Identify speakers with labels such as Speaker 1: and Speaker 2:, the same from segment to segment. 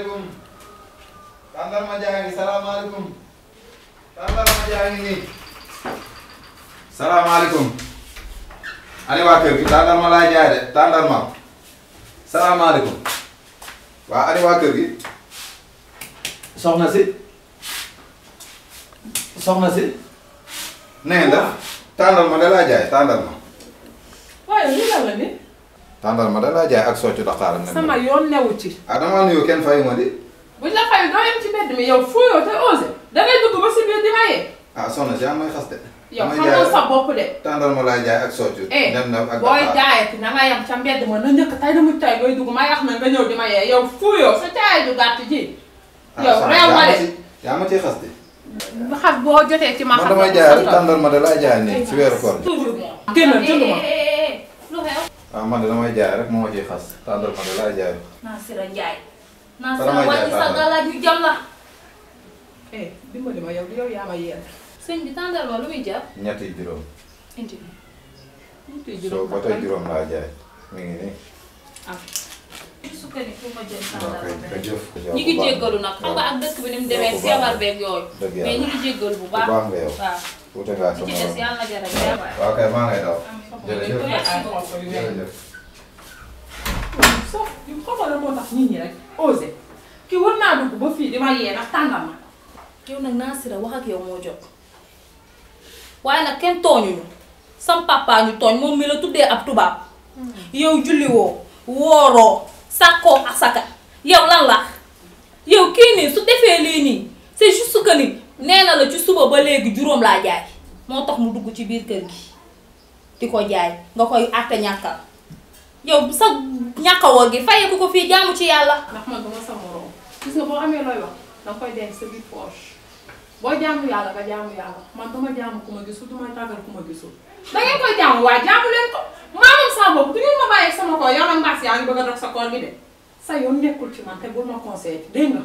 Speaker 1: salaamaaleykum. Tàndarma jaa ngi salaamaaleykum. Tàndarma jaa ngi nii. salaamaaleykum. ani waa kër gi tàndarma laay jaay de tàndarma. salaamaaleykum. waa ani waa kër gi. soxna si. soxna si. nee na tàndarma da laa jaay tàndarma.
Speaker 2: waaye li la la ni.
Speaker 1: tàndarma da laa jaay ak soccu Dakar.
Speaker 2: sama yoon newu ci.
Speaker 1: ah damaa nuyoo kenn fayu ma di.
Speaker 2: buñ la fayu doo yem ci mbedd mi yow fuyoo te osé dangay dugg ba si biir di maye.
Speaker 1: ah soxna si yaa may xas de.
Speaker 2: yow xamoo sa bopp de.
Speaker 1: tàndarma laay jaay ak soccu. dem na ak
Speaker 2: booy jaayati na nga yem ca mbedd ma na njëkk tay na muj tay ngay dugg may wax na nga ñëw di maye yow fuyoo sa caay ju gàtt ji. yow réew ma de
Speaker 1: yaa ma ciy xas de.
Speaker 2: xas boo jotee ci ma xam.
Speaker 1: man damay jaay rek tàndarma de laay jaay nii si weeru koor bi.
Speaker 2: génnal jënd ma.
Speaker 3: lu xew.
Speaker 1: waaw man de damay jaay rek moo ma ciy xas tàndarma de laay jaay.
Speaker 3: Nasira Njaay. Nasira wàññi sa galaaj ñu jam la.
Speaker 2: dimbali ma yow yaa ma yéen.
Speaker 3: sëñ bi tàndarma lu muy jar.
Speaker 1: ñetti juróom.
Speaker 3: indi.
Speaker 1: soo ba tey juróom laa jaay mi ngi nii.
Speaker 3: ah. sukkandi fu ma jël
Speaker 1: waaw
Speaker 3: tàndarma.
Speaker 1: kay jëf.
Speaker 3: ñi ngi jéggalu nag xam nga ak dëkk bi ni mu demee feebar beeg yooyu.
Speaker 1: dëgg yàlla
Speaker 3: mais ñi ngi jéggalu bu baax.
Speaker 1: bu baax nga yow.
Speaker 3: waaw.
Speaker 1: wuute ngaa
Speaker 3: ci
Speaker 1: sama
Speaker 3: des yàlla na jar a
Speaker 1: waaw kay maa ngay daw. jërëjëf
Speaker 2: jërëjëf.
Speaker 1: jërëjëf.
Speaker 2: sauf yu xamal la moo tax nit ñi rek osé ki war naa dugg ba fii di ma yee ndax tàndarma.
Speaker 3: yow nag Nasira wax ak yow moo jot waaye nag kenn tooñuñu sam papa ñu tooñ moom mi la tuddee ab tubaab yow julliwoo wooroo sàkkoo asaka yow lan la yow kii nii su defee lii nii c'est juste que ni nee na la ci suba ba léegi juróom laa jaay moo tax mu dugg ci biir kër gi di ko jaay nga koy àtte ñàkkal yow sa ñàkkawoo gi fayeku ko fii jaamu ci yàlla.
Speaker 2: ndax man dama sa morom gis nga boo amee looy wax danga koy denc sa biir poche boo jaamu yàlla nga jaamu yàlla man dama jaamu ku ma gisul du may tàggal ku ma gisul da ngeen koy jaamu waaye jaamu leen ko maanaam saa bopp du ngeen ma bàyyi sama koor yow nag mbaas yaa ngi bëgg a dox sa koor gi de sa yoon nekkul ci man te bul ma conseillé dégg nga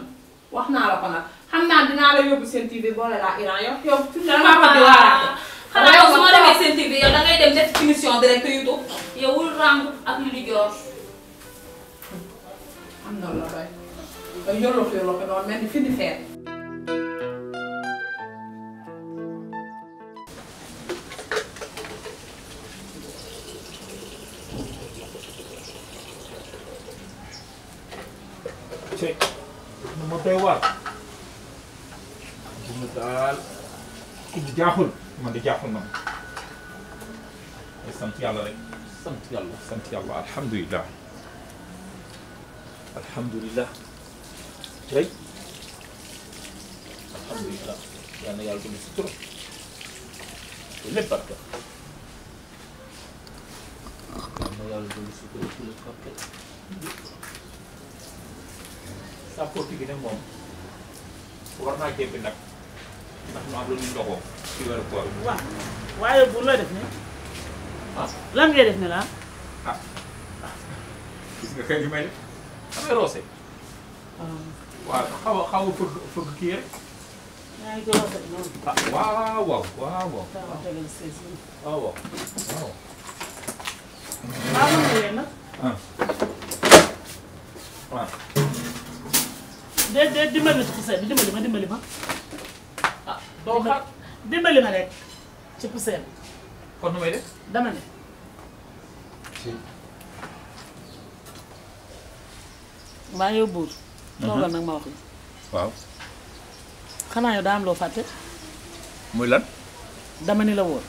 Speaker 2: wax naa la ko nag xam naa dinaa la yóbbu seen TV boole laa Iran yow fi mu ne maa ko di waaraate.
Speaker 3: xanaa yow su ma demee seen TV yow dangay dem def émission direct YouTube yow wul rangu ak li di joor.
Speaker 2: am na la bay bay yorloo ko noonu mel ni fi di feer.
Speaker 4: cek nu ma doy waar dina daal ku jaaxul man di jaaxul man sant yàlla rek sant yàlla alhamdulilah alhamdulilah tey alhamdulilah yal na yàlla dund si trop lépp barke yal na yàlla dund si trop lépp barke sa porte gi ne moom war naa jébbi nag ndax mu am lu ñu ndogoo ci weeru koor bi.
Speaker 5: waaw waaye bu looy def nii.
Speaker 4: ah
Speaker 5: lan ngay def ne la
Speaker 4: ah gis nga kay li may def damay roose. waaw xaw a fëgg kii rek.
Speaker 5: yaa ngi koy rafet noonu.
Speaker 4: ah waaw waaw waaw waaw.
Speaker 5: daa ma tegal sées yi.
Speaker 4: waaw waaw waaw.
Speaker 5: waaw mën nga yéen nag.
Speaker 4: ah waaw.
Speaker 5: déedéet dimbali ma ci poussière bi dimbali ma.
Speaker 4: ah doo xaar
Speaker 5: dimbali ma rek ci poussière bi.
Speaker 4: kon nu may def.
Speaker 5: dama ne. waa yow buur. toogal nag ma wax la.
Speaker 4: waaw.
Speaker 5: xanaa yow daa am loo fàtte.
Speaker 4: muy lan.
Speaker 5: dama ni la woon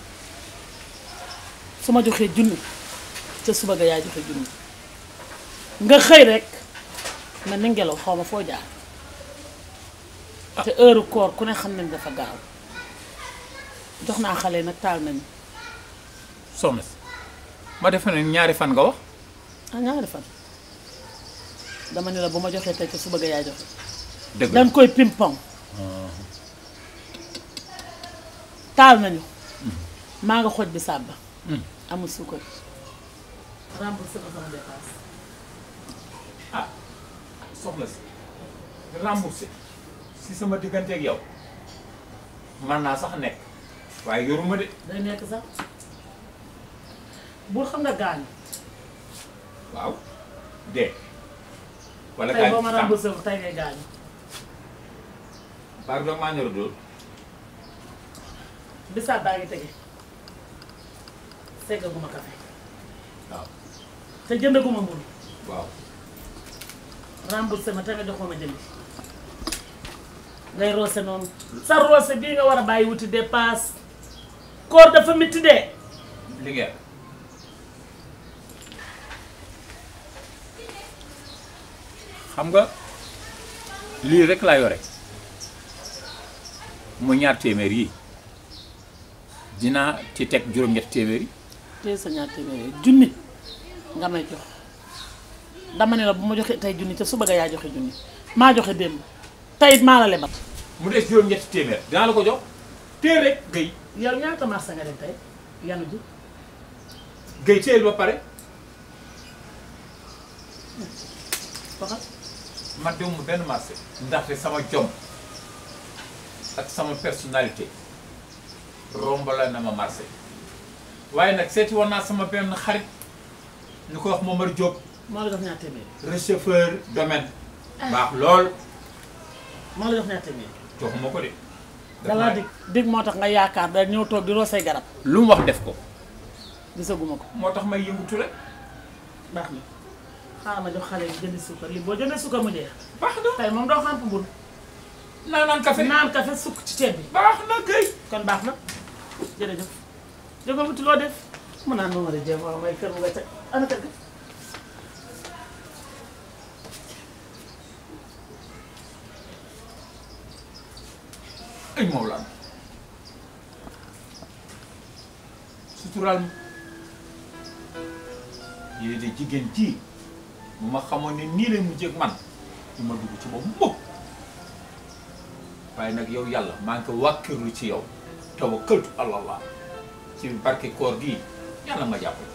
Speaker 5: su ma joxee junni ca suba ga yaa joxe junni nga xëy rek na ni ngelaw xaw ma foo jaar. te heure koor ku ne xam nañ dafa gaaw jox naa xale nag taal nañu.
Speaker 4: soxna si ma defe ne ñaari fan nga wax.
Speaker 5: ah ñaari fan dama ne la bu ma joxee tey ca suba ga yaa joxe.
Speaker 4: dëgg la
Speaker 5: dañ koy pimpong. taal nañu. maa nga xoj bi sàbba. amul suukar. remboursé ko sama dépense.
Speaker 4: ah soxna si remboursé si sama diggante ak yow mën naa sax nekk waaye yoruma de.
Speaker 5: day nekk sax buur xam nga gaañu.
Speaker 4: waaw dee wala
Speaker 5: tey boo ma remboursé wu tey ngay gaañu.
Speaker 4: pardon maa ñor dool.
Speaker 5: bisaab baa ngi tege seggaguma café
Speaker 4: waaw
Speaker 5: te jëndaguma mburu
Speaker 4: waaw.
Speaker 5: remboursé ma te nga jox ma jëndi ngay roose noonu sa roose bii nga war a bàyyi wuti dépasse koor dafa métti de.
Speaker 4: li ngeen xam nga lii rek laa yore mu ñaar téeméer yi dinaa ci teg juróom-ñetti téeméer yi.
Speaker 5: tey sa ñaar téeméer junni nga may jox dama ne la bu ma joxee tey junni te suba nga yaa joxe junni maa joxe démb tey it maa la lebat.
Speaker 4: mu des juróom-ñetti téeméer dinaa la ko jox téye rek Guèye.
Speaker 5: yow ñaata marché nga dem tey yanu ji.
Speaker 4: Guèye téyel ba pare.
Speaker 5: waxal.
Speaker 4: man demuma benn marché ndaxte sama jom ak sama personnalité rombala na ma marché waaye nag seeti woon naa sama benn xarit ñu ko wax Momar Diop.
Speaker 5: moo la jox ñaar téeméer.
Speaker 4: receveur domaine. baax lool.
Speaker 5: moo la jox ñaar téeméer.
Speaker 4: joxuma ko de.
Speaker 5: dala dig moo tax nga yaakaar da ñëw toog di roosay garab.
Speaker 4: lu mu wax def ko.
Speaker 5: gisaguma ko.
Speaker 4: moo tax may yëngutu rek.
Speaker 5: baax na xaaral ma jox xale yi jëndi suukar li boo jëndee suukar mu jeex.
Speaker 4: baax na
Speaker 5: tey moom doo xamp mbur.
Speaker 4: naan café
Speaker 5: naan café sukk ci ceeb bi.
Speaker 4: baax na Guèye.
Speaker 5: kon baax na jërëjëf jógal wuti loo def mu naan moom la jéem a may kër bu nga teg ana kër ga.
Speaker 4: ay Mawlana suturaal ma yéen de jigéen ji bu ma xamoon ne nii lay mujjee ak man du ma dugg ci boobu mukk waaye nag yow yàlla maa ngi ko wàkkirlu ci yow tawakkaltu alallah ci barke koor gii yàlla ma jàppale